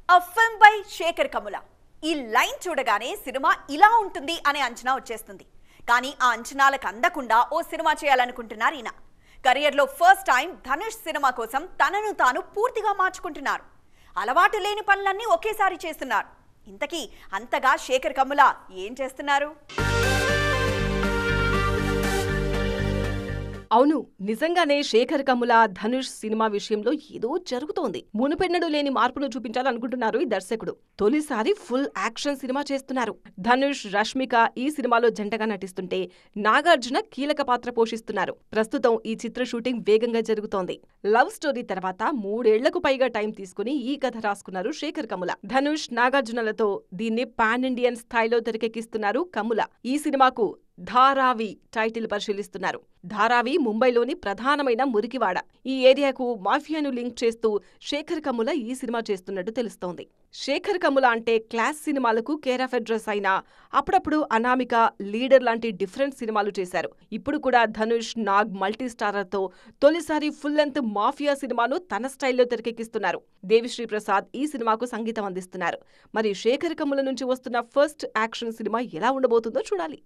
A film by Shekhar Kammula. ఈ line చూడగానే cinema ఇలా ఉంటుంది అనే అంచనా వచ్చేస్తుంది. కానీ ఆ అంచనాలకు అందకుండా ఓ సినిమా చేయాలనుకుంటున్నారు ఈయన. కెరియర్లో ఫస్ట్ టైం ధనుష్ సినిమా కోసం తనను తాను పూర్తిగా మార్చుకుంటున్నారు. అలవాటు లేని పనులన్నీ ఒకేసారి చేస్తున్నారు. ఇంతకీ అంతగా శేఖర్ కమ్ముల ఏం చేస్తున్నారు? అవును, నిజంగానే శేఖర్ కమ్ముల ధనుష్ సినిమా విషయంలో ఏదో జరుగుతోంది. మునుపెన్నడూ లేని మార్పును చూపించాలనుకుంటున్నారు ఈ దర్శకుడు. తొలిసారి ఫుల్ యాక్షన్ సినిమా చేస్తున్నారు. ధనుష్, రష్మిక ఈ సినిమాలో జంటగా నటిస్తుంటే నాగార్జున కీలక పాత్ర పోషిస్తున్నారు. ప్రస్తుతం ఈ చిత్ర షూటింగ్ వేగంగా జరుగుతోంది. లవ్ స్టోరీ తర్వాత 3 ఏళ్లకు పైగా టైం తీసుకుని ఈ కథ రాసుకున్నారు శేఖర్ కమ్ముల. ధనుష్, నాగార్జునలతో దీన్ని పాన్ ఇండియన్ స్థాయిలో తెరకెక్కిస్తున్నారు కమ్ముల. ఈ సినిమాకు ధారావి టైటిల్ పరిశీలిస్తున్నారు. ధారావి ముంబైలోని ప్రధానమైన మురికివాడ. ఈ ఏరియాకు మాఫియాను లింక్ చేస్తూ శేఖర్ కమ్ముల ఈ సినిమా చేస్తున్నట్టు తెలుస్తోంది. శేఖర్ కమ్ముల అంటే క్లాస్ సినిమాలకు కేర్ ఆఫ్ అడ్రస్ అయినా అప్పుడప్పుడు అనామిక, లీడర్ లాంటి డిఫరెంట్ సినిమాలు చేశారు. ఇప్పుడు కూడా ధనుష్, నాగ్ మల్టీ స్టారర్తో తొలిసారి ఫుల్ లెంత్ మాఫియా సినిమాను తన స్టైల్లో తెరకెక్కిస్తున్నారు. దేవిశ్రీ ప్రసాద్ ఈ సినిమాకు సంగీతం అందిస్తున్నారు. మరి శేఖర్ కమ్ముల నుంచి వస్తున్న ఫస్ట్ యాక్షన్ సినిమా ఎలా ఉండబోతుందో చూడాలి.